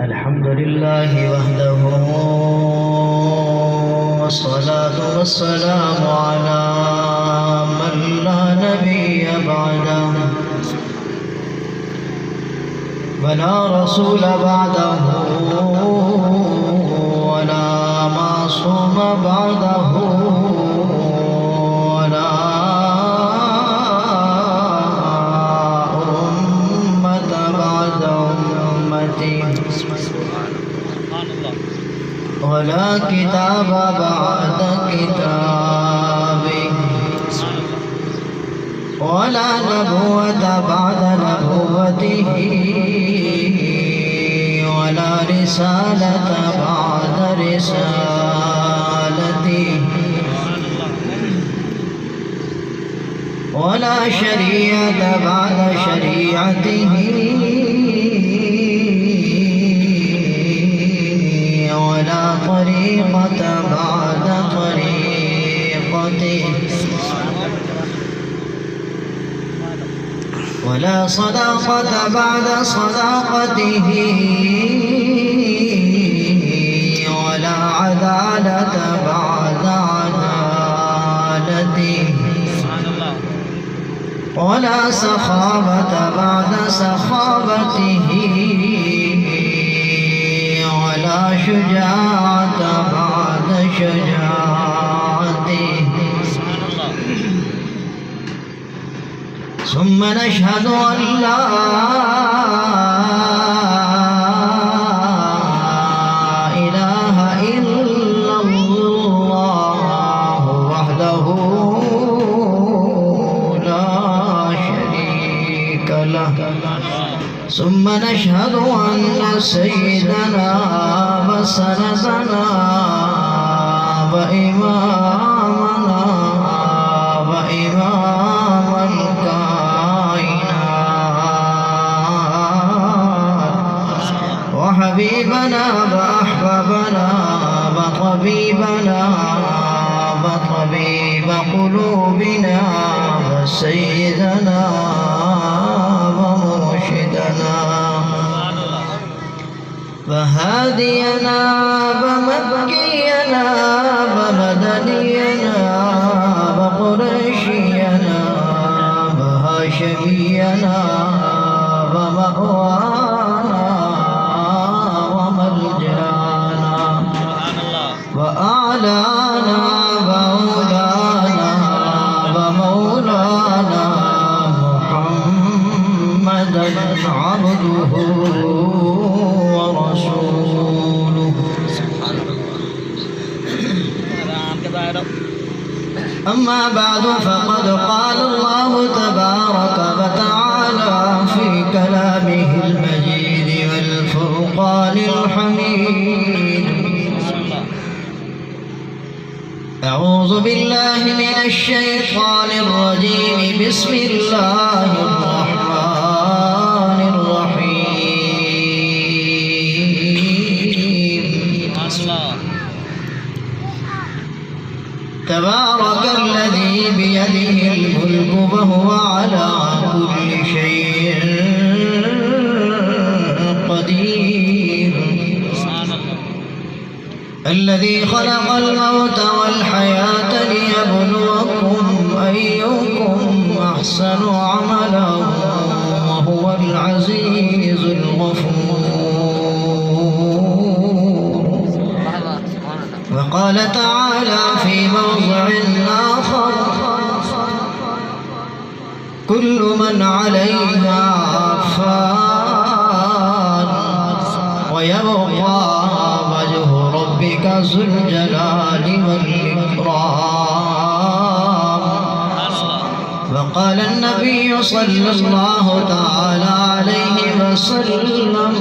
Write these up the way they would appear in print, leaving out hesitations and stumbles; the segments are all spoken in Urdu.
الحمد لله وحده والصلاة والسلام على من لا نبي بعده ولا رسول بعده ولا معصوم بعده ولا أمة بعد أمتي ولا كتاب بعد كتابي ولا نبوة بعد نبوته ولا رسالة بعد رسالته ولا شريعة بعد شريعته ولا طريقة بعد طريقته ولا صداقة بعد صداقته ولا عدالة بعد عدالته ولا سخابة بعد سخابته ولا شجاعة بعد شجاعته ثم نشهد أن لا إله إلا الله وحده لا شريك له ثم نشهد أن سيدنا وسندنا وإمامنا وإمام الكائنات وحبيبنا وأحببنا وطبيبنا وطبيب قلوبنا وسيدنا ومرشدنا وهادينا ومكينا ومدنينا وقريشينا وهاشمينا ومأوانا وملجانا وأعلانا ومولانا ومولانا محمدا عبده ورسوله أما بعد فقد قال الله تبارك وتعالى في كلامه المجيد والفرقان الحميد أعوذ بالله من الشيطان الرجيم بسم الله الرحمن الرحيم تبارك الذي بيده الملك وهو على كل شيء قدير الذي خلق الموت والحياة ليبلوكم أيكم أحسن عملا وهو العزيز الغفور وقال تعالى في موضع آخر كل من عليها فان ويبقى وجه ربك ذو الجلال والإكرام وقال النبي صلى الله تعالى عليه وسلم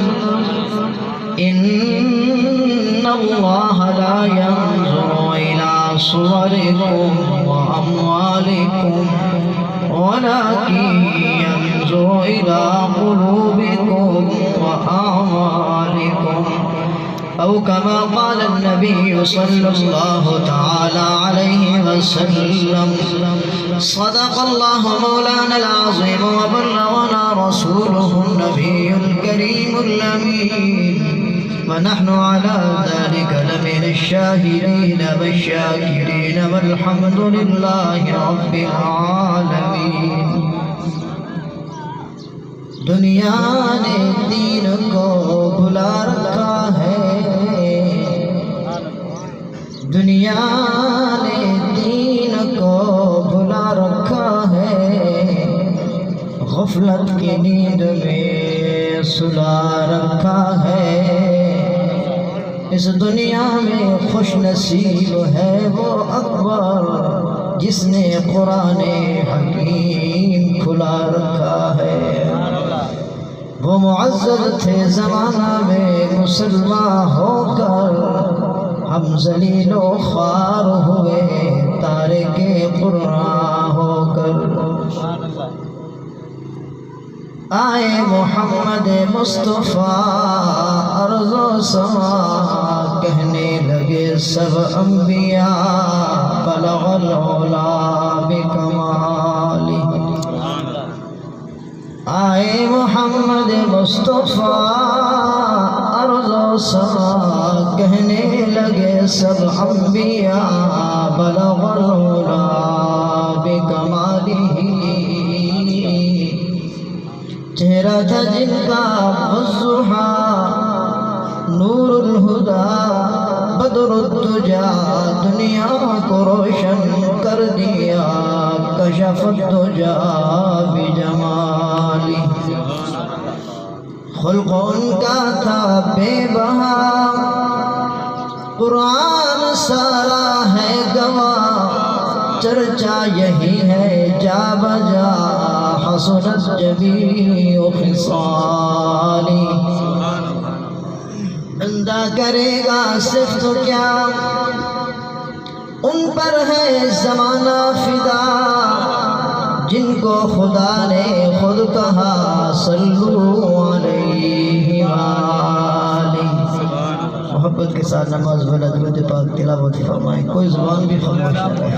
إن الله لا ينظر إلى صوركم وأموالكم ولكن ينظر إلى قلوبكم وأعمالكم أو كما قال النبي صلى الله تعالى عليه وسلم صدق الله مولانا العظيم وبلغنا رسوله النبي الكريم الأمين ونحن على ذلك لمن الشاهدين والشاكرين والحمد لله رب العالمين۔ دنیا نے دین کو بھلا رکھا ہے، دنیا نے دین کو بھلا رکھا ہے، غفلت کی نیند میں سلا رکھا ہے۔ اس دنیا میں خوش نصیب ہے وہ اکبر جس نے قرآن حکیم کھلا رکھا ہے۔ وہ معزز تھے زمانہ میں مسلمان ہو کر، ہم ذلیل و خوار ہوئے تارک قرآن ہو کر۔ آئے محمد مصطفیٰ ارض و سما، کہنے لگے سب انبیاء بلغ العلا بکمالہ۔ آئے محمد مصطفیٰ ارض و سما، کہنے لگے سب انبیاء بلغ العلا بکمالہ۔ چہرہ تھا جن کا والضحیٰ نور الہدیٰ بدر الدجا، دنیا کو روشن کر دیا کشف الدجا بجمالہ۔ خلق ان کا تھا بے بہا، قرآن سارا ہے گواہ، چرچا یہی ہے جا بجا حسنت جمیع خصالہ۔ بندہ کرے گا صرف تو کیا، ان پر ہے زمانہ فدا، جن کو خدا نے خود کہا صلو علیہ وآلہ۔ محبت کے ساتھ نماز والا درود پاک تلاوت فرمائیں، کوئی زبان بھی خاموش نہ رہے۔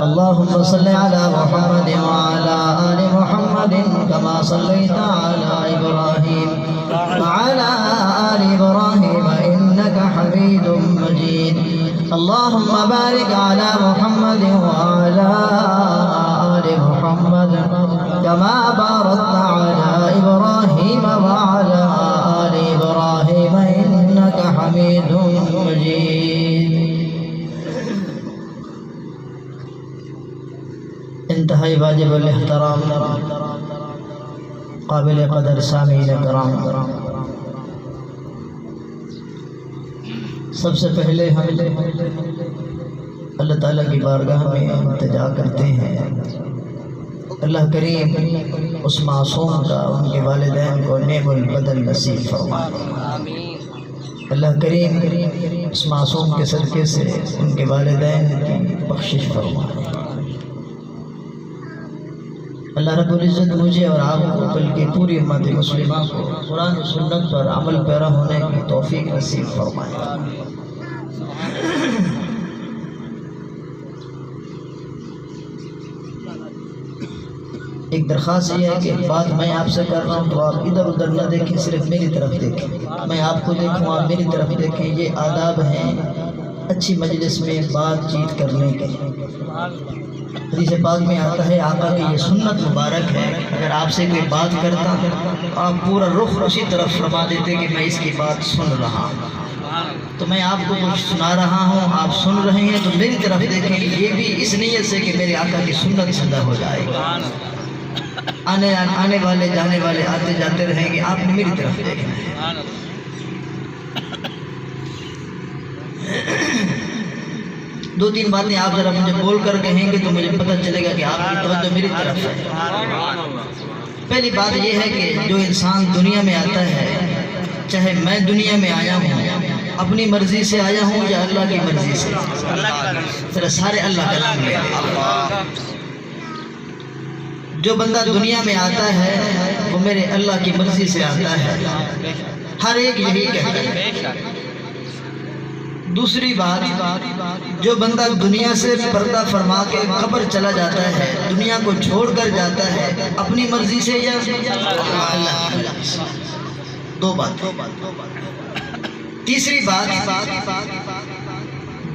اللہم صلی علی محمد وعلی آل محمد کما صلیت علی ابراہیم وعلی آل ابراہیم انک حمید مجید۔ اللہم بارک علی محمد وعلی آل محمد کما بارکت علی ابراہیم وعلی آل ابراہیم انک حمید مجید۔ انتہائی واجب الاحترام قابل قدر سامعین کرام، سب سے پہلے ہم اللہ تعالیٰ کی بارگاہ میں التجا کرتے ہیں، اللہ کریم اس معصوم کا ان کے والدین کو نعم البدل نصیب فرمائے۔ اللہ کریم اس معصوم کے صدقے سے ان کے والدین کی بخشش فرمائے۔ اللہ رب العزت مجھے اور آپ کو بلکہ پوری امت مسلمہ کو قرآن و سنت پر عمل پیرا ہونے کی توفیق نصیب فرمائے۔ ایک درخواست یہ ہے کہ بات میں آپ سے کر رہا ہوں تو آپ ادھر ادھر نہ دیکھیں، صرف میری طرف دیکھیں، میں آپ کو دیکھوں آپ میری طرف دیکھیں۔ یہ آداب ہیں اچھی مجلس میں بات چیت کرنے کے۔ حدیث پاک میں آتا ہے آقا کی یہ سنت مبارک ہے، اگر آپ سے کوئی بات کرتا آپ پورا رخ اسی طرف فرما دیتے کہ میں اس کی بات سن رہا ہوں۔ تو میں آپ کو کچھ سنا رہا ہوں، آپ سن رہے ہیں تو میری طرف دیکھیں، یہ بھی اس نیت سے کہ میرے آقا کی سنت زندہ ہو جائے گا۔ آنے والے جانے والے آتے جاتے رہیں گے، آپ نے میری طرف دیکھنا ہے۔ دو تین باتیں آپ ذرا مجھے بول کر کہیں گے تو مجھے پتہ چلے گا کہ آپ کی توجہ میری طرف ہے۔ پہلی بات یہ ہے کہ جو انسان دنیا میں آتا ہے، چاہے میں دنیا میں آیا ہوں اپنی مرضی سے آیا ہوں یا اللہ کی مرضی سے، ذرا سارے اللہ کا نام لے لیں۔ جو بندہ دنیا میں آتا ہے وہ میرے اللہ کی مرضی سے آتا ہے، ہر ایک یہی کہتا ہے۔ دوسری بات، جو بندہ دنیا سے پردہ فرما کے قبر چلا جاتا ہے، دنیا کو چھوڑ کر جاتا ہے، اپنی مرضی سے یا اللہ کی مرضی سے؟ دو بات۔ تیسری بات،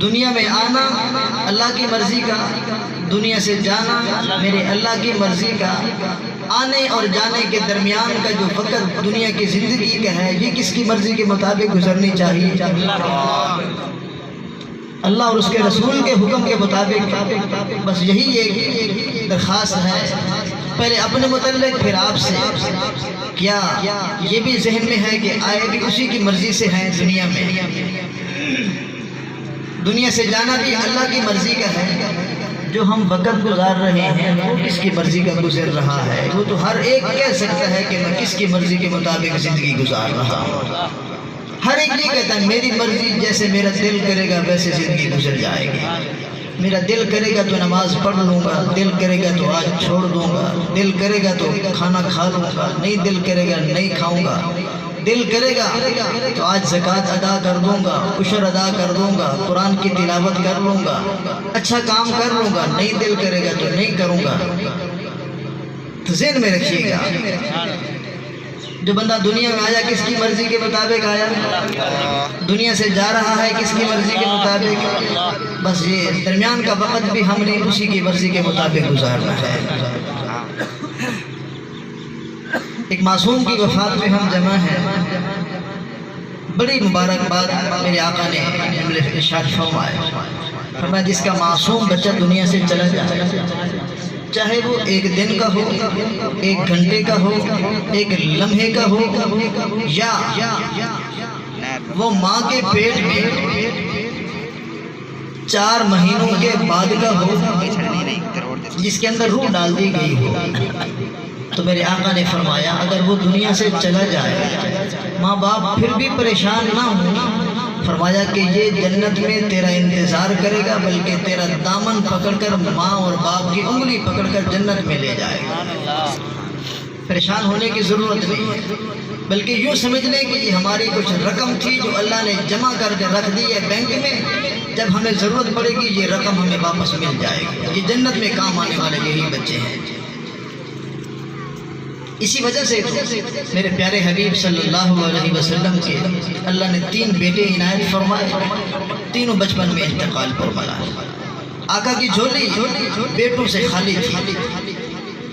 دنیا میں آنا اللہ کی مرضی کا، دنیا سے جانا میرے اللہ کی مرضی کا۔ آنے اور جانے کے درمیان کا جو وقت دنیا کی زندگی کا ہے، یہ کس کی مرضی کے مطابق گزرنی چاہیے؟ اللہ اور اس کے رسول کے حکم کے مطابق۔ بس یہی ایک درخواست ہے، پہلے اپنے متعلق پھر آپ سے، کیا یہ بھی ذہن میں ہے کہ آئے بھی اسی کی مرضی سے ہیں دنیا میں؟ دنیا سے جانا بھی اللہ کی مرضی کا ہے، جو ہم وقت گزار رہے ہیں وہ کس کی مرضی کا گزر رہا ہے؟ وہ تو ہر ایک کہہ سکتا ہے کہ میں کس کی مرضی کے مطابق زندگی گزار رہا ہوں۔ ہر ایک یہ کہتا ہے میری مرضی، جیسے میرا دل کرے گا ویسے زندگی گزر جائے گی۔ میرا دل کرے گا تو نماز پڑھ لوں گا، دل کرے گا تو آج چھوڑ دوں گا، دل کرے گا تو کھانا کھا لوں گا، نہیں دل کرے گا نہیں کھاؤں گا، دل کرے گا تو آج زکوٰۃ ادا کر دوں گا، عشر ادا کر دوں گا، قرآن کی تلاوت کر لوں گا، اچھا کام کر لوں گا، نہیں دل کرے گا تو نہیں کروں گا۔ تو ذہن میں رکھیے گا، جو بندہ دنیا میں آیا کس کی مرضی کے مطابق آیا، دنیا سے جا رہا ہے کس کی مرضی کے مطابق۔ بس یہ درمیان کا وقت بھی ہم نے اسی کی مرضی کے مطابق گزارنا ہے۔ ایک معصوم کی وفات میں ہم جمع ہیں، بڑی مبارکباد میرے آقا نے ارشاد فرمایا، جس کا معصوم بچہ دنیا سے چلا جائے، چاہے وہ ایک دن کا ہو، ایک گھنٹے کا ہو، ایک لمحے کا ہو، یا وہ ماں کے پیٹ میں 4 مہینوں کے بعد کا ہو، جس کے اندر روح ڈال دی گئی ہو، تو میرے آقا نے فرمایا اگر وہ دنیا سے چلا جائے، ماں باپ پھر بھی پریشان نہ ہو، فرمایا کہ یہ جنت میں تیرا انتظار کرے گا، بلکہ تیرا دامن پکڑ کر ماں اور باپ کی انگلی پکڑ کر جنت میں لے جائے گا۔ پریشان ہونے کی ضرورت نہیں ہے، بلکہ یوں سمجھ لیں کہ یہ ہماری کچھ رقم تھی جو اللہ نے جمع کر کے رکھ دی ہے بینک میں، جب ہمیں ضرورت پڑے گی یہ رقم ہمیں واپس مل جائے گی۔ یہ جنت میں کام آنے والے یہی بچے ہیں۔ اسی وجہ سے میرے پیارے حبیب صلی اللہ علیہ وسلم کے اللہ نے 3 بیٹے عنایت فرمائے، تینوں بچپن میں انتقال فرمایا۔ آقا کی جھولی بیٹوں سے خالی تھی۔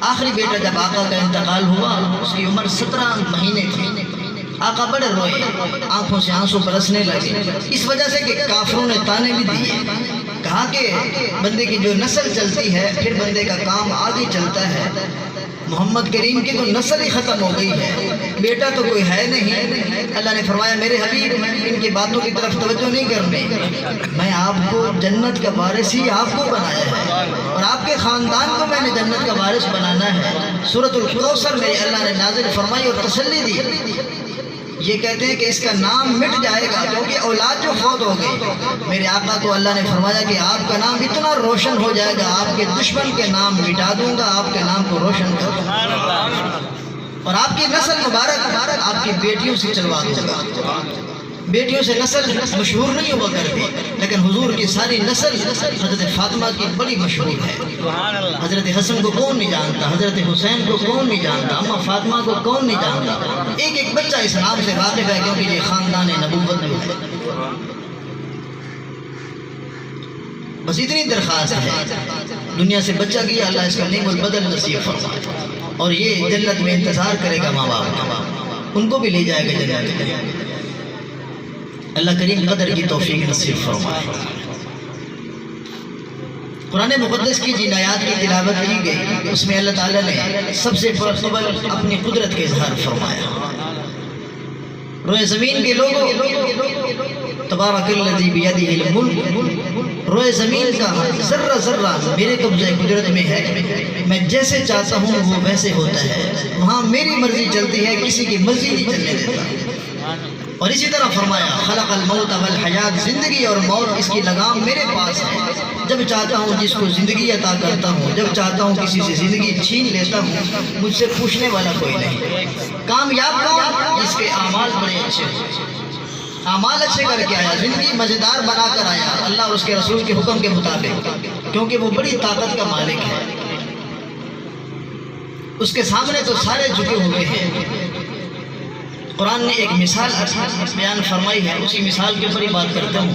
آخری بیٹا جب آقا کا انتقال ہوا، اس کی عمر 17 مہینے تھی۔ آقا بڑے روئے، آنکھوں سے آنسو برسنے لگے، اس وجہ سے کہ کافروں نے تانے بھی دیے، کہا کہ بندے کی جو نسل چلتی ہے پھر بندے کا کام آگے چلتا ہے، محمد کریم کی تو نسل ہی ختم ہو گئی ہے، بیٹا تو کوئی ہے نہیں۔ اللہ نے فرمایا میرے حبیب ان کی باتوں کی طرف توجہ نہیں کرنی، میں آپ کو جنت کا وارث ہی آپ کو بنایا ہے، اور آپ کے خاندان کو میں نے جنت کا وارث بنانا ہے۔ سورۃ الکوثر میں اللہ نے نازل فرمائی اور تسلی دی۔ یہ کہتے ہیں کہ اس کا نام مٹ جائے گا کیونکہ اولاد جو فوت ہو گئی، میرے آقا کو اللہ نے فرمایا کہ آپ کا نام اتنا روشن ہو جائے گا، آپ کے دشمن کے نام مٹا دوں گا، آپ کے نام کو روشن کر دوں گا، اور آپ کی نسل مبارک آپ کی بیٹیوں سے چلوا دوں گا۔ بیٹیوں سے نسل مشہور نہیں ہوا کرتی، لیکن حضور کی ساری نسل حضرت فاطمہ کی بڑی مشہور ہے۔ حضرت حسن کو کون نہیں جانتا، حضرت حسین کو کون نہیں جانتا، اماں فاطمہ کو کون نہیں جانتا، ایک ایک بچہ اس نام سے واقف ہے کیونکہ یہ خاندان نبوت میں ہے۔ بس اتنی درخواست ہے، دنیا سے بچہ گیا اللہ اس کا نعم البدل نصیب فرمائے، اور یہ جنت میں انتظار کرے گا ماں باپ کا، ان کو بھی لے جائے گا جنت میں۔ اللہ کریم قدر کی توفیق نصیب فرمائے۔ قرآن مقدس کی جن آیات کی تلاوت کی گئی اس میں اللہ تعالیٰ نے سب سے قبل اپنی قدرت کے اظہار فرمایا۔ روئے زمین کے لوگوں، تبارک الذی بیدہ الملک، روئے زمین کا ذرہ ذرہ میرے قبضہ قدرت میں ہے، میں جیسے چاہتا ہوں وہ ویسے ہوتا ہے، وہاں میری مرضی چلتی ہے، کسی کی مرضی نہیں چلنے دیتا۔ اور اسی طرح فرمایا خلق الموت والحیات، زندگی اور موت اس کی لگام میرے پاس ہے، جب چاہتا ہوں جس کو زندگی عطا کرتا ہوں، جب چاہتا ہوں کسی سے زندگی چھین لیتا ہوں، مجھ سے پوچھنے والا کوئی نہیں۔ کامیاب کون؟ جس کے اعمال بڑے اچھے ہوں، اعمال اچھے کر کے آیا، زندگی مزیدار بنا کر آیا اللہ اور اس کے رسول کے حکم کے مطابق، کیونکہ وہ بڑی طاقت کا مالک ہے، اس کے سامنے تو سارے جھکے ہوئے ہیں۔ قرآن نے ایک مثال بیان فرمائی ہے، اسی مثال کے اوپر ہی بات کرتا ہوں۔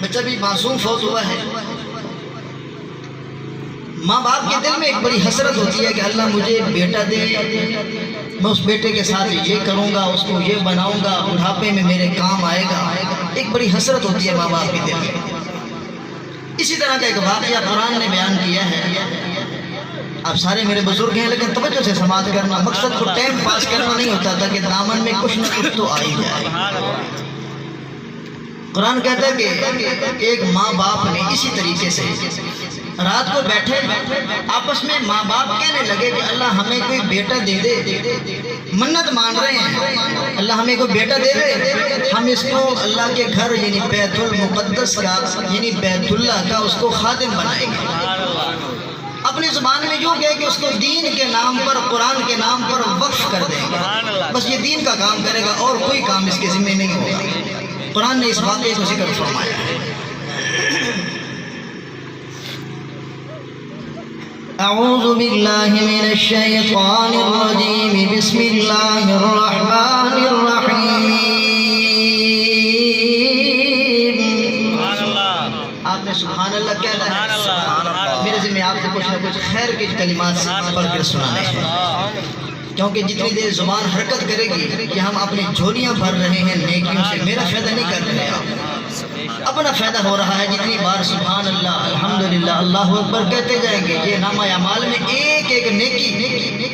بچہ بھی معصوم فوت ہوا ہے، ماں باپ کے دل میں ایک بڑی حسرت ہوتی ہے کہ اللہ مجھے بیٹا دے، میں اس بیٹے کے ساتھ یہ کروں گا، اس کو یہ بناؤں گا، بڑھاپے میں میرے کام آئے گا۔ ایک بڑی حسرت ہوتی ہے ماں باپ کے دل میں۔ اسی طرح کا ایک واقعہ قرآن نے بیان کیا ہے۔ آپ سارے میرے بزرگ ہیں لیکن توجہ سے سماعت کرنا، مقصد کو ٹائم پاس کرنا نہیں ہوتا تھا کہ دامن میں کچھ نہ کچھ تو آ ہی جائے۔ قرآن کہتا ہے کہ ایک ماں باپ نے اسی طریقے سے رات کو بیٹھے آپس میں ماں باپ کہنے لگے کہ اللہ ہمیں کوئی بیٹا دے دے، منت مان رہے ہیں اللہ ہمیں کوئی بیٹا دے دے، ہم اس کو اللہ کے گھر یعنی بیت المقدس کا یعنی بیت اللہ کا اس کو خادم بنائیں گے۔ اپنی زبان میں یوں کہے کہ اس کو دین کے نام پر، قرآن کے نام پر وقف کر دیں گے، بس یہ دین کا کام کرے گا اور کوئی کام اس کے ذمہ نہیں ہوگا۔ قرآن نے اس واقعے کو ذکر فرمایا ہے۔ اعوذ باللہ من الشیطان الرجیم، بسم اللہ الرحمن الرحیم۔ آپ نے سبحان اللہ کہنا ہے، میرے ذمہ آپ سے کچھ نہ کچھ خیر کے کلمات پڑھ کر سنانے ہیں، کیونکہ جتنی دیر زبان حرکت کرے گی کہ ہم اپنی جھولیاں بھر رہے ہیں نیکیوں سے، میرا فائدہ نہیں کر رہے آپ، اپنا فائدہ ہو رہا ہے۔ جتنی بار سبحان اللہ، الحمدللہ، اللہ اکبر کہتے جائیں گے، یہ نامہ اعمال میں ایک ایک نیکی،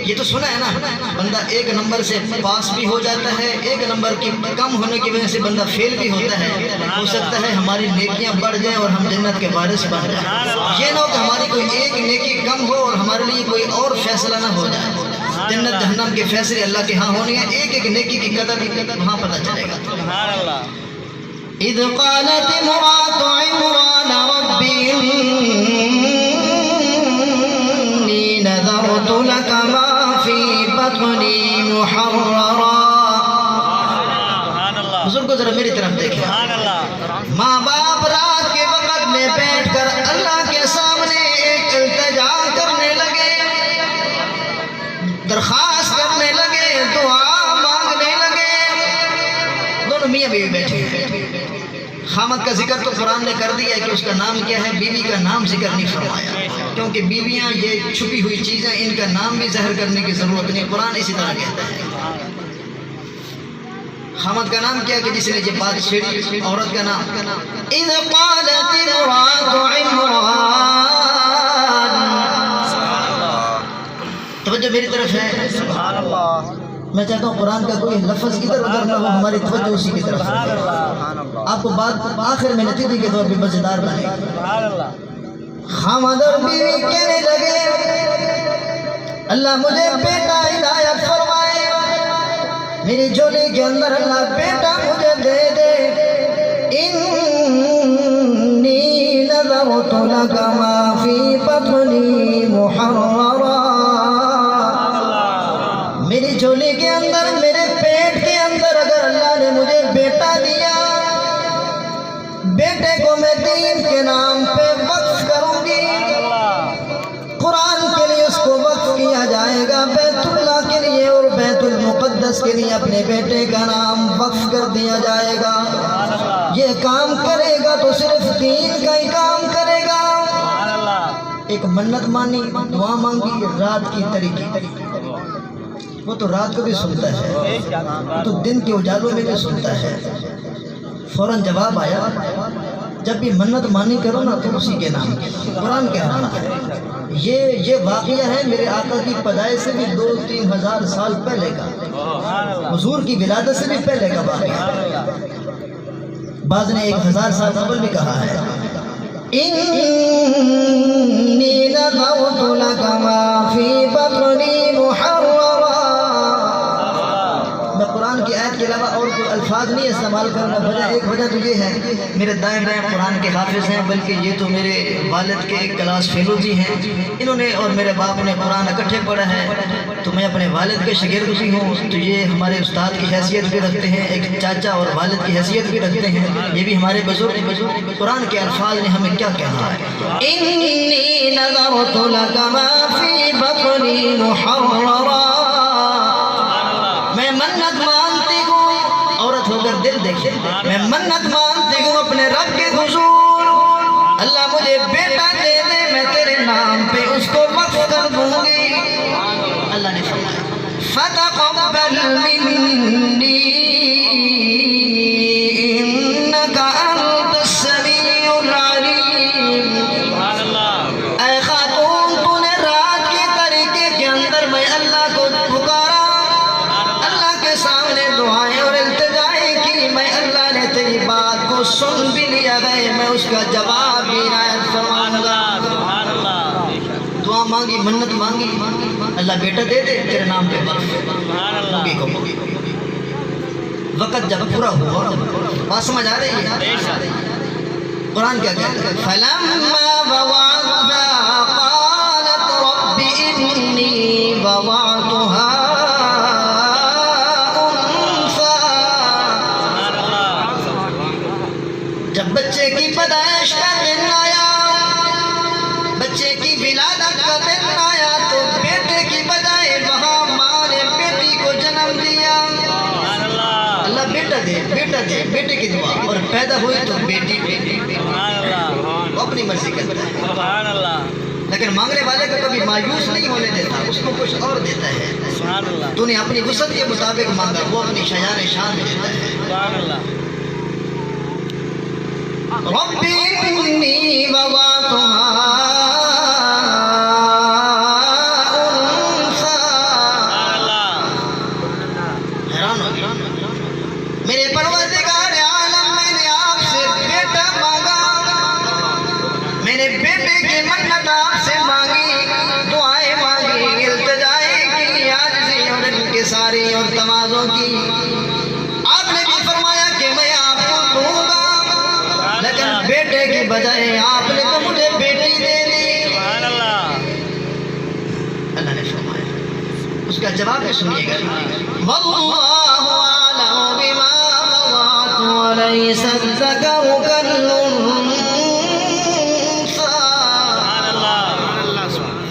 یہ تو سنا ہے نا، بندہ ایک نمبر سے پاس بھی ہو جاتا ہے، ایک نمبر کی کم ہونے کی وجہ سے بندہ فیل بھی ہوتا ہے۔ ہو سکتا ہے ہماری نیکیاں بڑھ جائیں اور ہم جنت کے وارث بن جائیں، یہ نہ ہو کہ ہماری کوئی ایک نیکی کم ہو اور ہمارے لیے کوئی اور فیصلہ نہ ہو جائے۔ جنت جہنم کے فیصلے اللہ کے ہاں ہونے ہیں، ایک ایک نیکی کی قدر وہاں پتہ چلے گا۔ اذ قالت امرأة عمران رب إني نذرت لك ما في بطني محررا۔ بزرگوں ذرا میری طرف دیکھیں، ماں باپ رات کے وقت میں بیٹھ کر اللہ کے سامنے ایک التجا کرنے لگے، درخواست کرنے لگے، دعا مانگنے لگے۔ دونوں میاں بیوی بیٹھے ہیں، خامد کا ذکر تو قرآن نے کر دیا ہے کہ اس کا نام کیا ہے، بیوی کا نام ذکر نہیں فرمایا، کیونکہ بیویاں یہ چھپی ہوئی چیزیں، ان کا نام بھی ظاہر کرنے کی ضرورت نہیں، قرآن اسی طرح کہتا ہے۔ خامد کا نام کیا کہ جس نے یہ بات چھیڑی، عورت کا نام اذ قالت امرأة عمران۔ توجہ میری طرف ہے، میں چاہتا ہوں قرآن کا کوئی لفظ ادھر ادھر نہ ہو، ہماری توجہ اسی کی طرف ہے، آپ کو بات آخر میں نتیجے کے طور پہ مزیدار بنے۔ خامد اور بیوی کہنے لگے اللہ مجھے بیٹا عنایت فرمائے، میری جھولی کے اندر اللہ بیٹا مجھے دے دے۔ انی نذرت لک ما فی بطنی محررا، میری جھولی کے اندر، میرے پیٹ کے اندر اگر اللہ نے مجھے بیٹا دیا، بیٹے کو میں دین کے نام پہ وقف کروں گی، قرآن کے لیے اس کو وقف کیا جائے گا، بیت اللہ کے لیے اور بیت المقدس کے لیے اپنے بیٹے کا نام وقف کر دیا جائے گا۔ یہ کام کرے گا تو صرف دین کا ہی کام کرے گا۔ ایک منت مانی، دعا مانگی، رات کی طریقے، وہ تو رات کو بھی سنتا ہے، وہ تو دن کے اجالوں میں بھی سنتا ہے۔ فوراً جواب آیا، جب بھی منت مانی کرو نا تو اسی کے نام۔ قرآن کہہ رہا ہے، یہ واقعہ ہے میرے آقا کی پیدائش سے بھی 2-3 ہزار سال پہلے کا، حضور کی ولادت سے بھی پہلے کا واقعہ، بعض نے 1000 سال قبل بھی کہا ہے۔ انی نذرت لک ما فی بطنی محررا۔ میں قرآن کی آیت کے علاوہ اور کوئی الفاظ نہیں استعمال کرنا، ایک وجہ تو یہ ہے میرے دائیں بائیں قرآن کے حافظ ہیں، بلکہ یہ تو میرے والد کے کلاس فیلو بھی ہیں، انہوں نے اور میرے باپ نے قرآن اکٹھے پڑھا ہے، تو میں اپنے والد کے شاگرد بھی ہوں، تو یہ ہمارے استاد کی حیثیت بھی رکھتے ہیں، ایک چاچا اور والد کی حیثیت بھی رکھتے ہیں، یہ بھی ہمارے بزرگ قرآن کے الفاظ نے ہمیں کیا کہا ہے۔ انی نذرت لک ما فی بطنی محررا، میں منت مانتی ہوں اپنے رب کے حضور، اللہ مجھے بیٹا دے دے، میں تیرے نام پہ اس کو وقف کر دوں گی۔ اللہ نے فرمایا فَتَقَبَّلْ مِنِّي إِنَّكَ أَنْتَ السَّمِيعُ الْعَلِيمُ۔ اے خاتون، تو نے رات کے طریقے کے اندر میں اللہ کو پکارا، اللہ کے سامنے دعائیں اور التجائیں کی، میں اللہ نے تیری بات کو سن بھی لیا ہے، میں اس کا جواب بھی عنایت فرماؤں گا۔ دعا مانگی، منت مانگی، اللہ بیٹا دے دے تیرے نام پہ وقت جب پورا ہوا، بات سمجھ آ رہی ہے؟ قرآن کیا کہتا ہے؟ فَلَمَّا وَوَعَدْتُهَا قَالَتْ رَبِّ إِنِّي وَوَعْتُهَا أُنثَىٰ۔ جب بچے کی پیدائش کا دن آیا، بچے کی ولادت کا دن آیا، تو بیٹے کی بجائے وہاں ماں نے بیٹی کو جنم دیا۔ اللہ بیٹا دے، بیٹا دے، بیٹے کی دعا، اور پیدا ہوئی تو بیٹی، وہ اپنی مرضی کرتا ہے، لیکن مانگنے والے کو کبھی مایوس نہیں ہونے دیتا، اس کو کچھ اور دیتا ہے۔ تو نے اپنی وسعت کے مطابق مانگا، وہ اپنی شیان شان دیتا ہے۔ رب انی ووعتها انثى۔ حیران ہو گیا، میرے پروردگار عالم، میں نے آپ سے بیٹا مانگا، میں نے بیٹے کی منت آپ سے مانگی، دعائیں مانگی، التجائیں کی، عاجزی اور انکساری اور تواضع کی، آپ نے بھی فرمایا کہ میں آپ کو دوں گا، لیکن بیٹے کی بجائے آپ نے تو مجھے بیٹی دے دی۔ اللہ نے فرمایا، اس کا جواب سنیے گا، وَاللَّهُ أَعْلَمُ بِمَا وَضَعْتُ وَلَيْسَ الذَّكَرُ كَالْأُنثَىٰ۔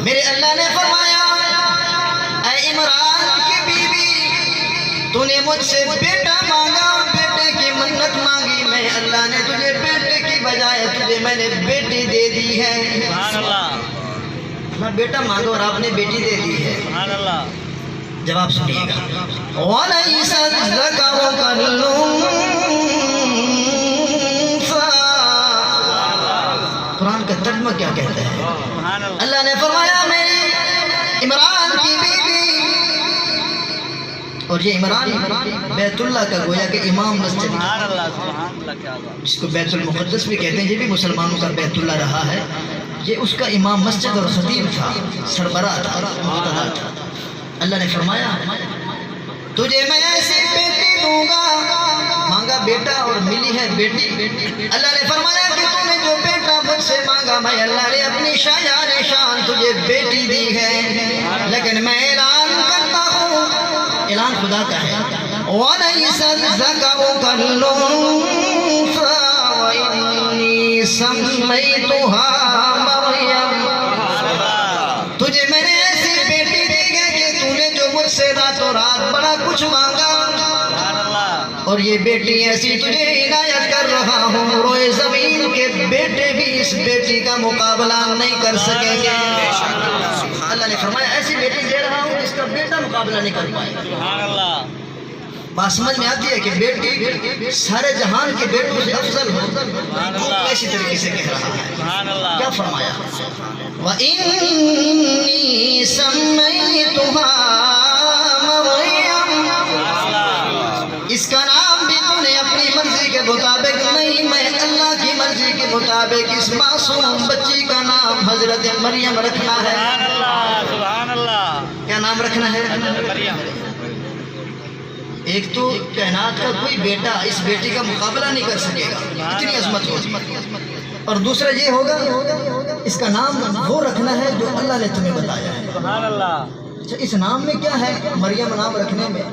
میرے اللہ نے فرمایا، اے عمران کی بیوی، تو نے مجھ سے بیٹا مانگا، بیٹے کی منت مانگی، میں اللہ نے تجھے بیٹے کی بجائے تجھے میں نے بیٹی دے دی ہے۔ میں بیٹا مانگا اور آپ نے بیٹی دے دی ہے۔ جواب سنیے گا، وَلَيْسَ الذَّكَرُ كَالْأُنثَىٰ۔ قرآن کا ترجمہ کیا کہتا ہے؟ اللہ نے فرمایا، میری عمران کی بیوی، اور یہ عمران بیت اللہ کا گویا کہ امام مسجد، جس کو بیت المقدس بھی کہتے ہیں، یہ بھی مسلمانوں کا بیت اللہ رہا ہے، یہ اس کا امام مسجد اور خطیب تھا، سربراہ تھا، مقتدا تھا۔ اللہ نے فرمایا، تجھے میں ایسی بیٹی دوں گا، مانگا بیٹا اور ملی ہے بیٹی۔ اللہ نے فرمایا کہ تو نے جو بیٹا مجھ سے مانگا، میں اللہ نے اپنی شایان شان تجھے بیٹی دی ہے، لیکن میں اعلان کرتا ہوں، اعلان خدا کا ہے، وَلَيْسَ الذَّكَرُ كَالْأُنثَىٰ وَإِنِّي سَمَّيْتُهَا مَرْيَمَ۔ تجھے میں نے ایسی بیٹی دی ہے کہ تو نے جو مجھ سے راتوں رات بڑا کچھ مانگا، اور یہ بیٹی ایسی تجھے عنایت کر رہا ہوں، روئے زمین کے بیٹے بھی اس بیٹی کا مقابلہ نہیں کر سکیں گے۔ اللہ نے فرمایا، ایسی بیٹی دے رہا ہوں جس کا بیٹا مقابلہ نہیں کر پائے گا۔ بات سمجھ میں آتی ہے کہ بیٹی سارے جہان کے بیٹوں سے افضل ہو، وہ ایسی طریقے سے کہہ رہا ہے۔ کیا فرمایا؟ وَإِنِّي سَمَّيْتُهَا مَرْيَمَ۔ اس کا نام بھی تو نے اپنی مرضی کے مطابق نہیں، میں اللہ کی مرضی کے مطابق اس معصوم بچی کا نام حضرت مریم رکھنا ہے۔ سبحان اللہ۔ کیا نام رکھنا ہے؟ مریم۔ ایک تو کائنات کا کوئی بیٹا اس بیٹی کا مقابلہ نہیں کر سکے گا، اتنی عظمت ہوگی، اور دوسرا یہ ہوگا اس کا نام وہ رکھنا ہے جو اللہ نے تمہیں بتایا ہے۔ سبحان اللہ۔ اچھا، اس نام میں کیا ہے؟ مریم نام رکھنے میں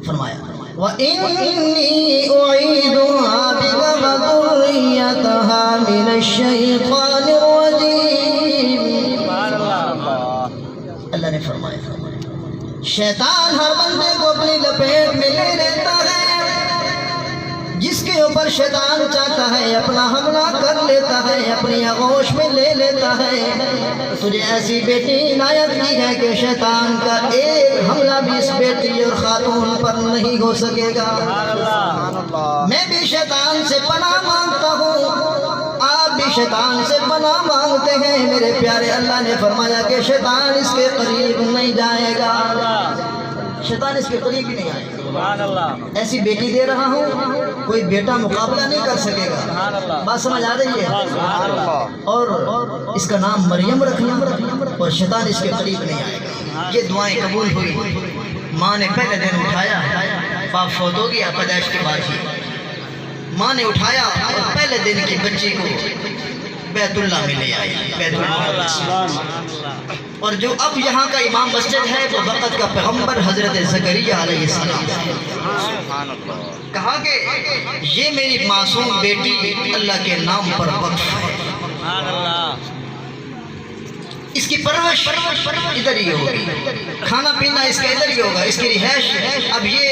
فرمایا، وَإِنِّي أُعِيدُهَا بِكَ وَذُرِّيَّتَهَا مِنَ الشَّيْطَانِ الرَّجِيمِ۔ سبحان اللہ۔ اللہ نے فرمایا، شیطان ہر بندے کو اپنی لپیٹ میں لے لیتا ہے، شیطان چاہتا ہے اپنا حملہ کر لیتا ہے، اپنی آغوش میں لے لیتا ہے۔ تجھے ایسی بیٹی عنایت کی ہے کہ شیطان کا ایک حملہ بھی اس بیٹی اور خاتون پر نہیں ہو سکے گا۔ میں بھی شیطان سے پناہ مانگتا ہوں، آپ بھی شیطان سے پناہ مانگتے ہیں۔ میرے پیارے اللہ نے فرمایا کہ شیطان اس کے قریب نہیں جائے گا، شیطان اس کے قریب ہی نہیں آئے گا۔ ایسی بیٹی دے رہا ہوں، کوئی بیٹا مقابلہ نہیں کر سکے گا۔ بات سمجھ آ رہی ہے؟ اور اس کا نام مریم رکھنا، اور شیطان اس کے قریب نہیں آئے گا۔ یہ دعائیں قبول ہوئی۔ ماں نے پہلے دن اٹھایا، باپ فوت ہو گیا پیدائش کے بعد ہی۔ ماں نے اٹھایا اور پہلے دن کی بچی کو بیت اللہ میں لے آئی، بیت المقدس۔ اور جو اب یہاں کا امام مسجد ہے وہ وقت کا پیغمبر حضرت زکریا علیہ السلام ہے۔ کہا کہ یہ میری معصوم بیٹی اللہ کے نام پر وقف ہے، اس کی پرورش ادھر ہی ہوگی، کھانا پینا اس کا ادھر ہی ہوگا، اس کی رہائش اب یہ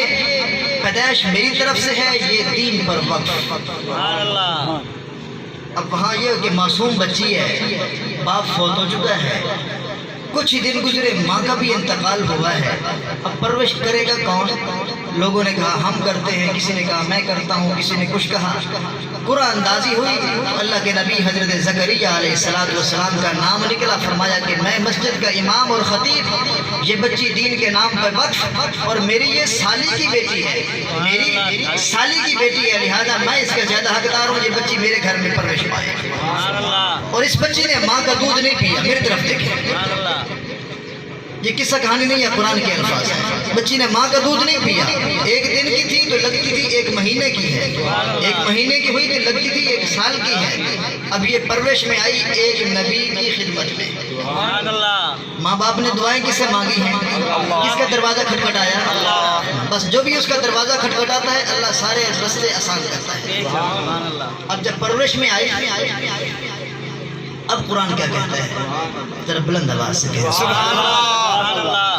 پیدائش میری طرف سے ہے، یہ دین پر وقف۔ اب وہاں یہ کہ معصوم بچی ہے، باپ فوت ہو چکا ہے، کچھ ہی دن گزرے ماں کا بھی انتقال ہوا ہے، اب پرورش کرے گا کون؟ لوگوں نے کہا ہم کرتے ہیں، کسی نے کہا میں کرتا ہوں، کسی نے کچھ کہا۔ قرآن اندازی ہوئی، اللہ کے نبی حضرت زکریا علیہ السلام کا نام نکلا، فرمایا کہ میں مسجد کا امام اور خطیب، یہ بچی دین کے نام پر وقف، اور میری یہ سالی کی بیٹی ہے، میری سالی کی بیٹی ہے، لہذا میں اس کا زیادہ حقدار ہوں، یہ بچی میرے گھر میں پرورش پائے۔ اور اس بچی نے ماں کا دودھ نہیں پیا، میری طرف دیکھیں، یہ قصہ کہانی نہیں ہے، قرآن کے الفاظ ہیں۔ بچی نے ماں کا دودھ نہیں پیا، ایک دن کی تھی تو لگتی تھی ایک مہینے کی ہے، ایک مہینے کی ہوئی تو لگتی تھی ایک سال کی ہے۔ اب یہ پرورش میں آئی ایک نبی کی خدمت میں۔ ماں باپ نے دعائیں کس سے مانگی ہیں؟ کس کا دروازہ کھٹکھٹایا؟ بس جو بھی اس کا دروازہ کھٹکھٹاتا ہے اللہ سارے رستے آسان کرتا ہے۔ اب جب پرورش میں آئی، اب قرآن کیا کہتا ہے؟ ذرا بلند آواز سے کہتے ہیں سبحان اللہ۔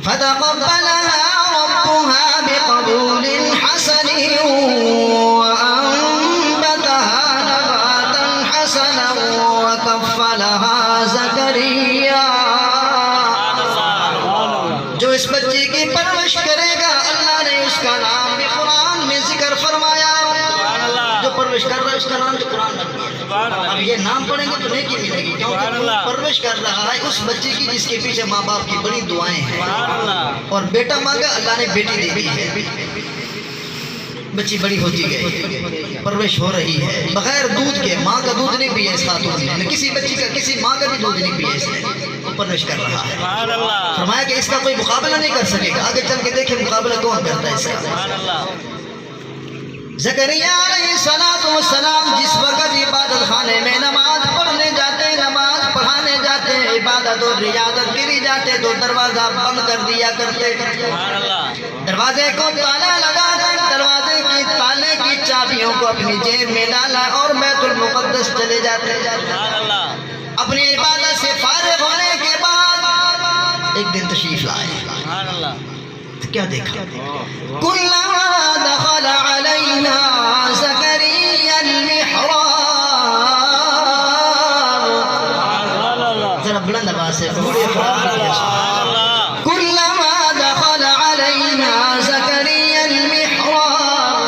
فَتَقَبَّلَهَا رَبُّهَا بِقَبُولٍ حَسَنٍ وَأَنبَتَهَا نَبَاتًا حَسَنًا وَكَفَّلَهَا زَكَرِيَّا۔ جو اس بچی کی پرورش کرے گا اللہ نے اس کا نام بھی قرآن میں ذکر فرمایا۔ جو پرورش کر رہا ہے اس کا نام جو قرآن میں ہے۔ اب یہ نام پڑھیں گے تو نیکی ملے گی، کیونکہ وہ پرورش کر رہا ہے اس بچی کی جس کے پیچھے ماں باپ کی بڑی دعائیں ہیں۔ اور بیٹا مانگا اللہ نے بیٹی دے دی ہے، بچی بڑی ہوتی گئی، پرورش ہو رہی ہے بغیر دودھ کے، ماں کا دودھ نہیں پیا اس خاتون نے، کسی بچی کا کسی ماں کا بھی دودھ نہیں پیا اس نے، وہ پرورش کر رہا ہے۔ فرمایا کہ اس کا کوئی مقابلہ نہیں کر سکے گا، آگے چل کے دیکھیں مقابلہ کون کرتا ہے اس کا۔ زکریا علیہ السلام جس وقت عبادت خانے میں نماز پڑھنے جاتے، نماز پڑھانے جاتے، عبادت اور ریاضت گری جاتے تو دروازہ بند کر دیا کرتے۔ دروازے کو تالا لگا کر دروازے کی تالے کی چابیوں کو اپنی جیب میں ڈالا اور بیت المقدس چلے جاتے۔ اپنی عبادت سے فارغ ہونے کے بعد ایک دن تشریف لائے، کیا دیکھا؟ کلما دخل علینا زکریا المحراب، ذرا بلند آواز سے کلما دخل علینا زکریا المحراب۔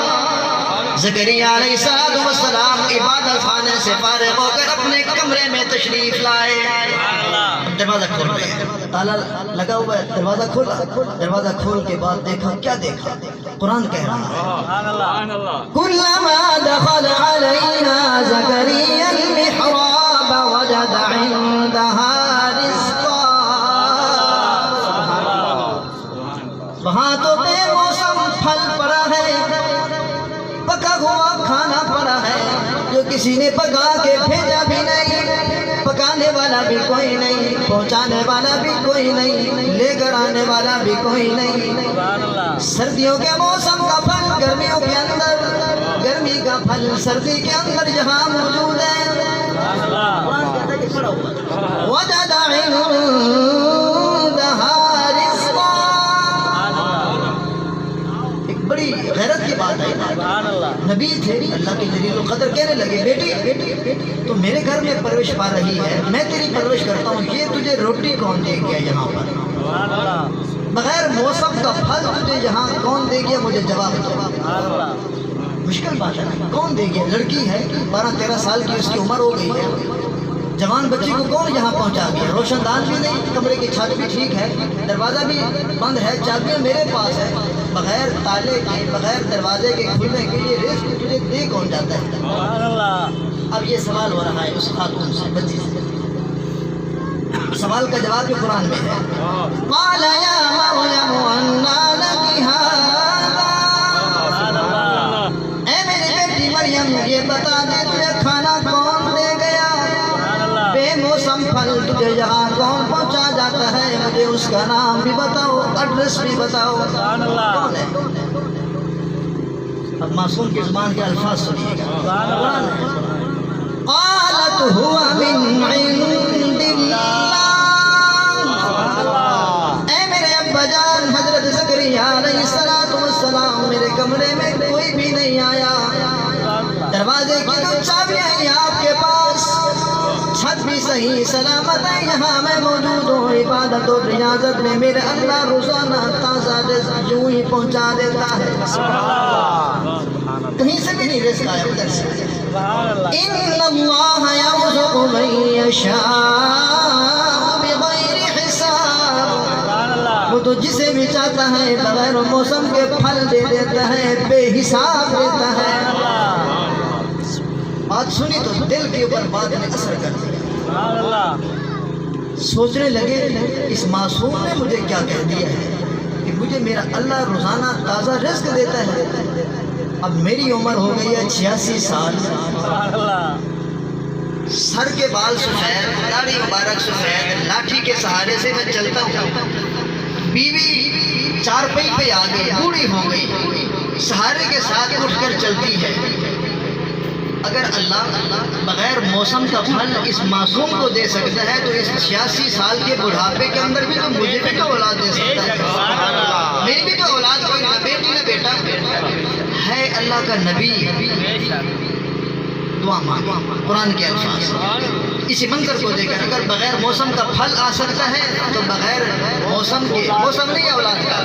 زکریا علیہ السلام عبادت خانے سے فارغ ہو کر اپنے کمرے میں تشریف لائے۔ دروازہ کھول رہے ہیں، تالا لگا ہوا ہے، دروازہ کھولا، دروازہ کھول کے بعد دیکھا، کیا دیکھا؟ قرآن کہہ رہا ہے کلما دخل علینا زکریا المحراب وجد عندها رزقا۔ وہاں تو بے موسم پھل پڑا ہے، پکا ہوا کھانا پڑا ہے جو کسی نے پکا کے بھیجا بھی نہیں، پکانے والا بھی کوئی نہیں، پہنچانے والا بھی کوئی نہیں، لے کر آنے والا بھی کوئی نہیں۔ سردیوں کے موسم کا پھل گرمیوں کے اندر، گرمی کا پھل سردی کے اندر جہاں موجود ہے۔ وجد عندها رزقا۔ ایک بڑی غیرت کی بات بات آئی نا، سبحان اللہ نبی تھے، اللہ کے جلیل القدر کہنے لگے بیٹی تو میرے گھر میں پرورش پا رہی ہے، میں تیری پرورش کرتا ہوں، یہ تجھے روٹی کون دے گیا یہاں پر؟ سبحان اللہ بغیر موسم کا پھل تجھے یہاں کون دے گیا؟ مجھے جواب دو۔ سبحان اللہ مشکل بات ہے نا، کون دے گیا؟ لڑکی ہے 12-13 سال کی اس کی عمر ہو گئی ہے، جوان بچی کو کون یہاں پہنچا گیا؟ روشن دان بھی نہیں، کمرے کی چھت بھی ٹھیک ہے، دروازہ بھی بند ہے، چابیاں میرے پاس ہے، بغیر تالے کے، بغیر دروازے کے کھلنے کے یہ رزق تجھے دے کون جاتا ہے؟ سبحان اللہ اب یہ سوال ہو رہا ہے اس خاتون سے، بچی سے، سوال کا جواب بھی قرآن میں ہے۔ قال یا مریم انا لکی ھذا، اے میری بیٹی مریم یہ بتا دے تجھے کھانا کون دے گیا؟ بے موسم پھل تجھے یہاں کون پہنچا جاتا ہے؟ مجھے اس کا نام بھی بتاؤ، ایڈریس بھی بتاؤ، کون ہے؟ اب معصوم کی زبان کے الفاظ سنیے گا، قرآن ہے۔ قالت هو من عند اللہ، اے میرے ابا جان حضرت زکریا علیہ السلام میرے کمرے میں کوئی بھی نہیں آیا، دروازے کی تو چابیاں ہیں آپ کے پاس، چھت بھی صحیح سلامت ہے، یہاں میں موجود ہوں، عبادت و ریاضت میں میرے اللہ روزانہ تازہ رزق یوں ہی پہنچا دیتا ہے، کہیں سے بھی نہیں رزق آیا ادھر سے۔ ان اللہ یرزق من یشاء بغیر حساب، وہ تو جسے بھی چاہتا ہے بغیر موسم کے پھل دے دیتا ہے، بے حساب دیتا ہے۔ بات سنی تو دل کے اوپر بات نے اثر کر دیا، سوچنے لگے اس معصوم نے مجھے کیا کہہ دیا ہے کہ مجھے میرا اللہ روزانہ تازہ رزق دیتا ہے۔ اب میری عمر ہو گئی ہے 86 سال، سر کے بال سفید، داڑھی مبارک سفید، لاٹھی کے سہارے سے میں چلتا ہوں، بیوی چارپائی پہ آ گئی، بوڑھی ہو گئی، سہارے کے ساتھ اٹھ کر چلتی ہے۔ اگر اللہ بغیر موسم کا پھل اس معصوم کو دے سکتا ہے تو اس 86 سال کے بڑھاپے کے اندر بھی تو مجھے بھی تو اولاد دے سکتا ہے، میری بھی تو اولاد کوئی نہ بیٹی نہ بیٹا ہے۔ اللہ کا نبی دعا مانگو، قرآن کے الفاظ اسی منظر کو دے کر، اگر بغیر موسم کا پھل آ سکتا ہے تو بغیر موسم کے، موسم نہیں اولاد کا،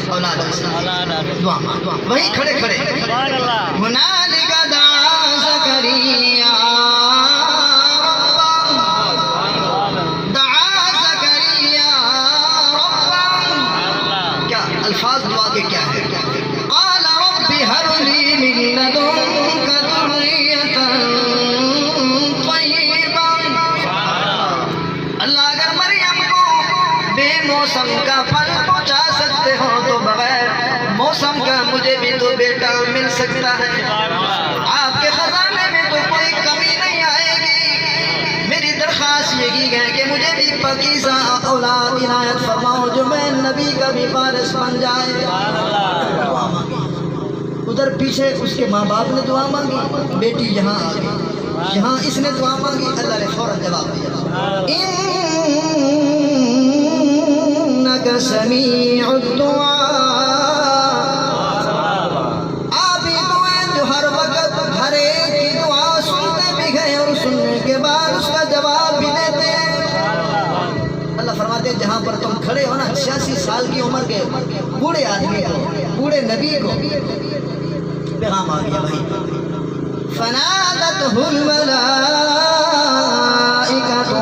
اولاد آ سکتا ہے۔ دعا مانگو، وہیں کھڑے کھڑے ہنالک دعا زکریا ربہ، دعا زکریا ربہ، کیا الفاظ دعا کے کیا ہے؟ قال رب هب لي من لدنك ذرية طيبة، اللہ اگر مریم کو بے موسم کا پھل پہنچا سکتے ہو تو بغیر موسم کا مجھے بھی تو بیٹا مل سکتا ہے، آپ کے خزانے میں تو کوئی کمی نہیں آئے گی، میری درخواست یہی ہے کہ مجھے بھی پاکیزہ اولاد عنایت فرماؤ جو میں نبی کا بھی وارث بن جائے۔ دعا مانگی، ادھر پیچھے اس کے ماں باپ نے دعا مانگی، بیٹی یہاں آ گئی، یہاں اس نے دعا مانگی، اللہ نے فوراً جواب دیا۔ انک سمیع الدعاء، آپ ہی تو ہیں جو ہر وقت ہر ایک کی دعا سنتے بھی گئے اور سننے کے بعد اس کا جواب بھی دیتے ہیں۔ اللہ فرماتے ہیں جہاں پر تم کھڑے ہو نا 86 سال کی عمر کے بوڑھے آدمی کو، بوڑھے نبی کو پیغام آ گیا بھائی۔ فنادته الملائکۃ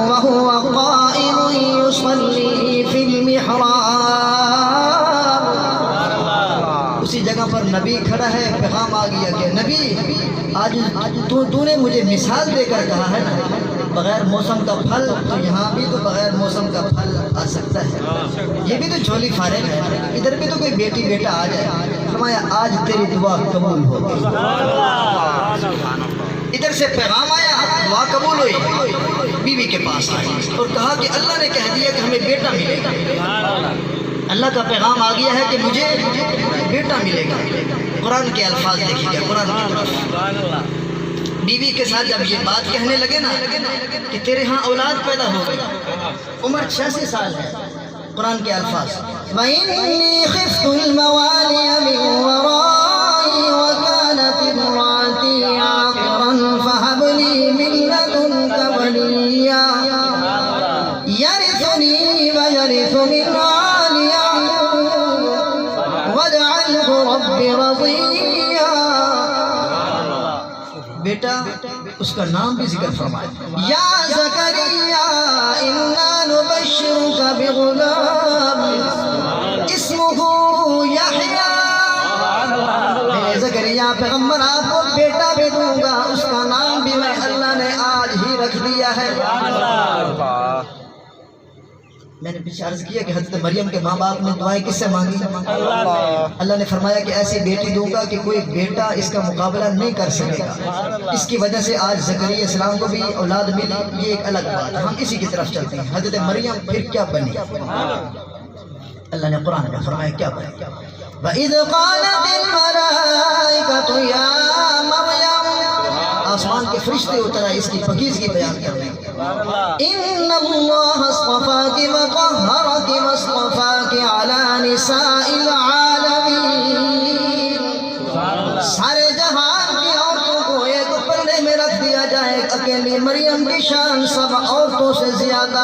وهو قائم یصلی فی المحراب، اسی جگہ پر نبی کھڑا ہے، پیغام آ گیا کہ نبی آج تو نے مجھے مثال دے کر کہا ہے نا بغیر موسم کا پھل، تو یہاں بھی تو بغیر موسم کا پھل آ سکتا ہے، یہ بھی تو جھولی فارغ ہے، ادھر بھی تو کوئی بیٹی بیٹا آ جائے۔ فرمایا آج تیری دعا قبول ہو گئی، ادھر سے پیغام آیا، دعا قبول ہوئی، بیوی کے پاس آئی اور کہا کہ اللہ نے کہہ دیا کہ ہمیں بیٹا ملے گا، اللہ کا پیغام آ گیا ہے کہ مجھے بیٹا ملے گا۔ قرآن کے الفاظ دیکھیے گا، قرآن کی طرف بیوی کے ساتھ جب یہ بات کہنے لگے نا کہ تیرے ہاں اولاد پیدا ہو گئی، عمر 86 سال ہے، قرآن کے الفاظ وَإِنِّي خِفْتُ الْمَوَالِيَ مِنْ وَرَائِي عنه رب رضيا. بیٹا اس کا نام بھی ذکر فرمایا. یا زکریا انا نبشرک بغلام اسمہ یحییٰ. میں زکریا پیغمبر آپ کو بیٹا بھی دوں گا، اس کا نام بھی میں اللہ نے آج ہی رکھ دیا ہے. میں نے پیچھے عرض کیا کہ حضرت مریم کے ماں باپ نے دعائیں کس سے مانگی؟ اللہ نے فرمایا کہ ایسی بیٹی دوں گا کہ کوئی بیٹا اس کا مقابلہ نہیں کر سکے گا. اس کی وجہ سے آج زکریا السلام کو بھی اولاد ملی، یہ ایک الگ بات ہے. ہم اسی کی طرف چلتے ہیں. حضرت مریم پھر کیا بنی؟ اللہ نے قرآن میں فرمایا کیا بنی. وَإِذْ قَالَتِ الْمَلَائِكَةُ يَا مَرْيَمُ. آسمان کے فرشتے اتر آئے اس کی پاکیزگی بیان کرنے. إِنَّ اللَّهَ اصْطَفَاكِ وَطَهَّرَكِ وَاصْطَفَاكِ عَلَى نِسَاءِ الْعَالَمِينَ. سارے جہان کی عورتوں کو ایک پلڑے میں رکھ دیا جائے، اکیلی مریم کی شان سب عورتوں سے زیادہ.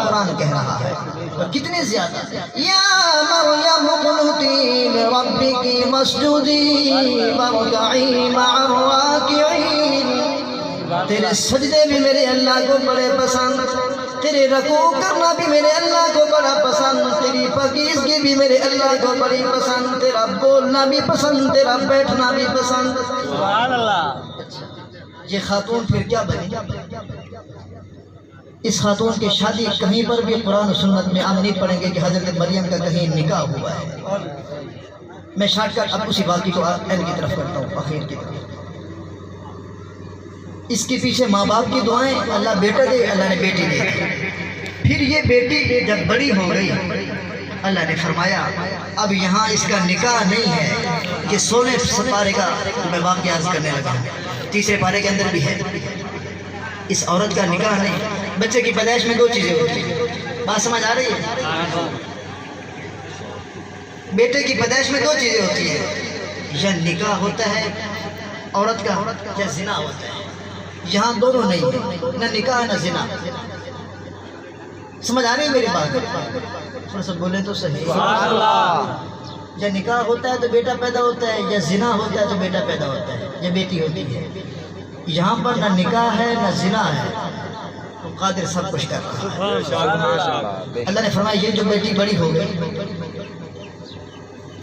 قرآن کہہ رہا ہے کتنے زیادہ. یا مریم اقنتی لربک واسجدی وارکعی مع الراکعین. تیرے سجدے بھی میرے اللہ کو بڑے پسند، تیرے رکوع کرنا بھی میرے اللہ کو بڑا پسند، تیری پاکیزگی بھی میرے اللہ کو بڑی پسند، تیرا بولنا بھی پسند، تیرا بیٹھنا بھی پسند. سبحان اللہ. یہ خاتون پھر کیا بنی؟ اس خاتون کی شادی کہیں پر بھی قرآن و سنت میں ہم نہیں پڑھیں گے کہ حضرت مریم کا کہیں نکاح ہوا ہے. میں شارٹ کٹ اب اسی واقعے کو اینڈ کی طرف کرتا ہوں، آخر کی طرف. اس کے پیچھے ماں باپ کی دعائیں، اللہ بیٹا دے، اللہ نے بیٹی دے. پھر یہ بیٹی جب بڑی ہو گئی اللہ نے فرمایا اب یہاں اس کا نکاح نہیں ہے. یہ 16 سپارے کا میں واقعہ عرض کرنے لگا، 3 پارے کے اندر بھی ہے. اس عورت کا نکاح نہیں. بچے کی پیدائش میں 2 چیزیں ہوتی ہیں، بات سمجھ آ رہی ہے؟ بیٹے کی پیدائش میں 2 چیزیں ہوتی ہیں، یا نکاح ہوتا ہے عورت کا یا زنا ہوتا ہے. یہاں دونوں نہیں ہے، نہ نکاح نہ زنا. سمجھ آ رہی ہے میری بات؟ تھوڑا سا بولے تو صحیح. یا نکاح ہوتا ہے تو بیٹا پیدا ہوتا ہے، یا زنا ہوتا ہے تو بیٹا پیدا ہوتا ہے یا بیٹی ہوتی ہے. یہاں پر نہ نکاح ہے نہ زنا ہے، تو قادر سب کچھ کر رہا ہے. اللہ نے فرمایا یہ جو بیٹی بڑی ہو گئی،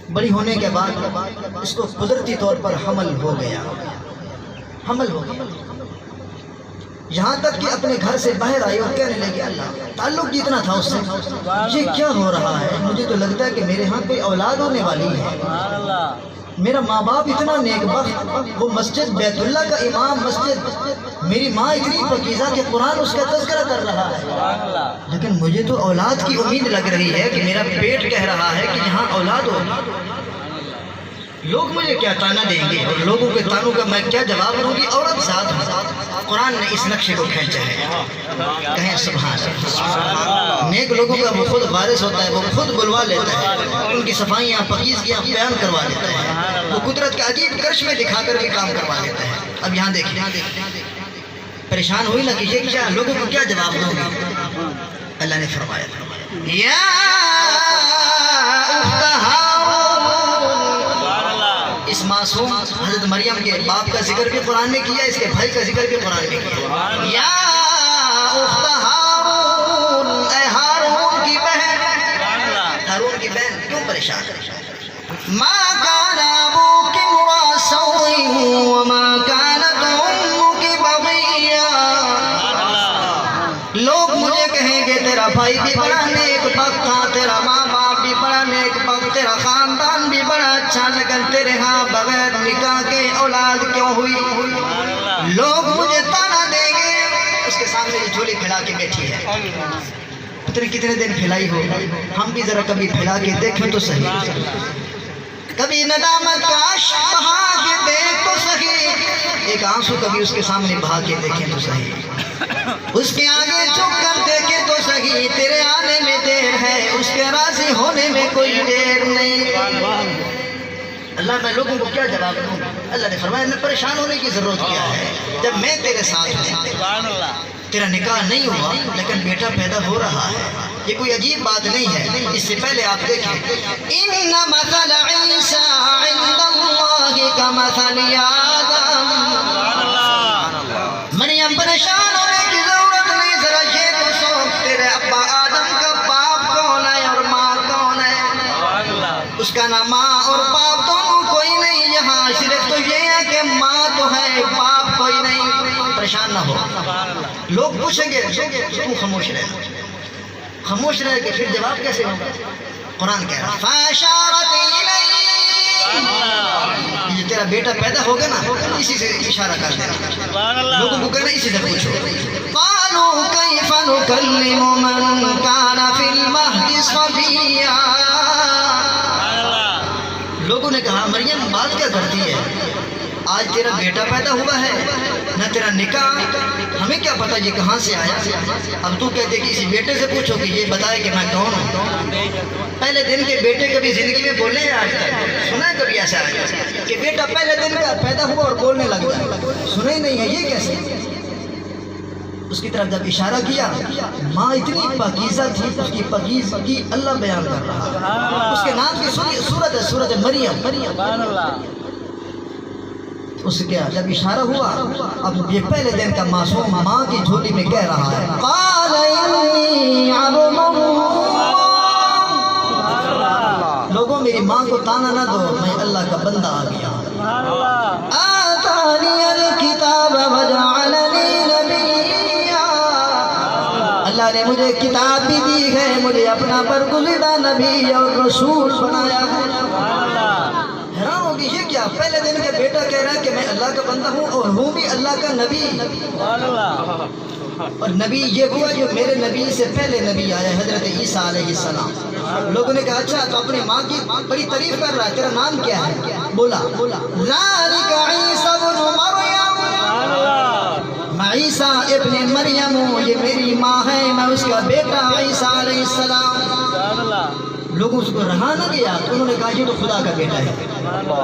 بڑی ہونے کے بعد اس کو قدرتی طور پر حمل ہو گیا. یہاں تک کہ اپنے گھر سے باہر آئی اور کہنے لگی اللہ تعلق جتنا تھا اس سے یہ کیا ہو رہا ہے. مجھے تو لگتا ہے کہ میرے ہاں کوئی اولاد ہونے والی ہے. میرا ماں باپ اتنا نیک بخت، وہ مسجد بیت اللہ کا امام مسجد، میری ماں اتنی پاکیزہ کہ قرآن اس کا تذکرہ کر رہا ہے، لیکن مجھے تو اولاد کی امید لگ رہی ہے کہ میرا پیٹ کہہ رہا ہے کہ یہاں اولاد ہو. لوگ مجھے کیا تانا دیں گے اور لوگوں کے تانوں کا میں کیا جواب دوں گی. عورت ذات قرآن نے اس نقشے کو کھینچا ہے. کہیں سبحان اللہ. نیک لوگوں کا وہ خود وارث ہوتا ہے، وہ خود بلوا لیتا ہے، ان کی صفائیاں پاکیزگیاں بیان کروا لیتا ہے، وہ قدرت کا عجیب کرش میں دکھا کر بھی کام کروا لیتا ہے. اب یہاں دیکھیں، پریشان ہوئی نہ کہ یہ کیا، لوگوں کو کیا جواب دوں گی. اللہ نے فرمایا یا اس معصوم حضرت مریم کے باپ کا ذکر بھی قرآن نے کیا، اس کے بھائی کا ذکر بھی قرآن نے کیا. یا اخت ہارون، اے ہارون کی بہن. ہارون کی بہن کیوں پریشان ہے؟ ما کان ابوک امرأ سوء وما کانت امک بغیا. لوگ مجھے کہیں گے تیرا بھائی بھی بڑا نیک بخت تھا، تیرا ماں باپ بھی بڑا نیک بخت، تیرا خاندان بھی بڑا اچھا، لیکن تیرے ہاں بغیر نکاح کے اولاد کیوں ہوئی؟ لوگ مجھے تانا دیں گے. اس کے سامنے یہ جھولی پھیلا کے بیٹھی ہے. کتنے دن پھیلائی ہو؟ ہم بھی ذرا کبھی پھیلا کے دیکھیں تو صحیح. کبھی ندامت کا اشک بہا کے دیکھ تو صحیح. ایک آنسو کبھی اس کے سامنے بہا کے دیکھیں تو صحیح. اس کے آگے جھک کر دیکھیں تو صحیح. تیرے آنے میں دیر ہے، اس کے راضی ہونے میں کوئی دیر نہیں. اللہ میں لوگوں کو کیا جواب دوں؟ اللہ نے فرمایا میں پریشان ہونے کی ضرورت کیا ہے جب میں تیرے ساتھ ہوں. تیرا نکاح نہیں ہوا لیکن بیٹا پیدا ہو رہا ہے. یہ کوئی عجیب بات نہیں ہے. اس سے پہلے آپ دیکھیں ان مثل مثانی آدم. سبحان اللہ. مریم پریشان ہونے کی ضرورت نہیں، ذرا یہ تو سوچ تیرے ابا آدم کا باپ کون ہے اور ماں کون ہے؟ سبحان اللہ. اس کا نہ ماں اور باپ دونوں کوئی نہیں، یہاں صرف تو یہ ہے کہ ماں تو ہے باپ کوئی نہیں. پریشان نہ ہو. سبحان اللہ. لوگ پوچھیں گے تو خاموش رہے، خاموش رہے کہ پھر جواب کیسے ہوگا؟ قرآن کہہ رہا ہے فَأَشَارَتْ سبحان اللہ. یہ تیرا بیٹا پیدا ہوگا نا، اسی سے اشارہ کر دینا. سبحان اللہ. لوگوں کو کہنا اسی سے پوچھو. قَالُوا كَيْفَ نُكَلِّمُ مَنْ كَانَ فِي الْمَهْدِ صَبِيًّا. سبحان اللہ. لوگوں نے کہا مریم بات کیا کرتی ہے، آج تیرا بیٹا پیدا ہوا ہے نہ تیرا نکاح، ہمیں کیا پتا یہ کہاں سے آیا. اب تو کہتے کہ اسی بیٹے سے پوچھو کہ یہ بتائے کہ میں کون ہوں. پہلے دن کے بیٹے کبھی زندگی میں بولنے ہیں؟ آج تک سنا ہے کبھی ایسا ہے کہ بیٹا پہلے دن کا پیدا ہوا اور بولنے لگ جائے؟ سنا ہی نہیں ہے. یہ کیسے؟ اس کی طرف جب اشارہ کیا، ماں اتنی پاکیزہ تھی، اس کی پاکیزگی اللہ بیان کر رہا ہے. سبحان اللہ. اس کے نام کی سورت ہے سورت مریم. سبحان اللہ. اس کے جب اشارہ ہوا، اب یہ پہلے دن کا معصوم ماں کی جھولی میں کہہ رہا ہے قال انی عبد اللہ. سبحان اللہ. لوگوں میری ماں کو تانا نہ دو، میں اللہ کا بندہ آ گیا. سبحان اللہ. آتانی الکتاب وجعلنی نبیا. اللہ نے مجھے کتاب بھی دی ہے، مجھے اپنا برگزیدہ نبی اور رسول بنایا ہے. سبحان اللہ. حیران ہوگی یہ کیا؟ پہلے دن کے بیٹا کہہ رہا ہے کہ میں اللہ کا بندہ ہوں اور ہوں بھی اللہ کا نبی. سبحان اللہ. اور نبی یہ ہوا جو میرے نبی سے پہلے نبی آیا، حضرت عیسیٰ علیہ السلام. لوگوں نے کہا اچھا تو اپنی ماں کی بڑی تعریف کر رہا ہے، تیرا نام کیا ہے؟ بولا ذالک عیسیٰ ابن مریم. سبحان اللہ. میں عیسیٰ ابن مریم ہوں، یہ میری ماں ہے، میں اس کا بیٹا عیسیٰ علیہ السلام. سبحان اللہ. لوگوں اس کو رہا نہ گیا تو انہوں نے کہا یہ تو خدا کا بیٹا ہے.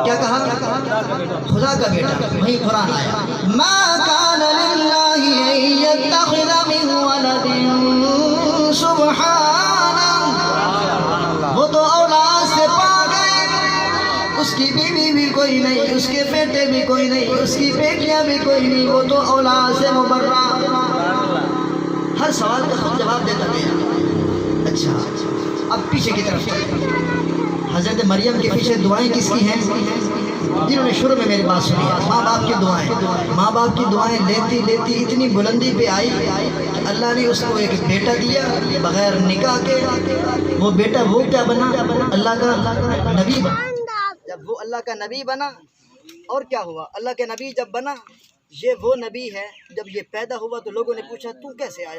کیا کہا؟ خدا کا بیٹا. وہی قرآن آیا ما کان للہ ان یتخذ من ولد سبحانہ. وہ تو اولاد سے پاک ہے، اس کی بیوی بھی کوئی نہیں، اس کے بیٹے بھی کوئی نہیں، اس کی بیٹیاں بھی کوئی نہیں، وہ تو اولاد سے مبرہ. ہر سوال کا خود جواب دیتا گیا. اچھا اب پیچھے کی طرف چلیں. حضرت مریم کے پیچھے دعائیں کس کی ہیں؟ جنہوں نے شروع میں میری بات سنی ہے، ماں باپ کی دعائیں. ماں باپ کی دعائیں لیتی لیتی اتنی بلندی پہ آئی کہ اللہ نے اس کو ایک بیٹا دیا بغیر نکاح کے. وہ بیٹا وہ کیا بنا؟ اللہ کا نبی بنا. جب وہ اللہ کا نبی بنا اور کیا ہوا؟ اللہ کے نبی جب بنا، یہ وہ نبی ہے جب یہ پیدا ہوا تو لوگوں نے پوچھا تو کیسے آیا؟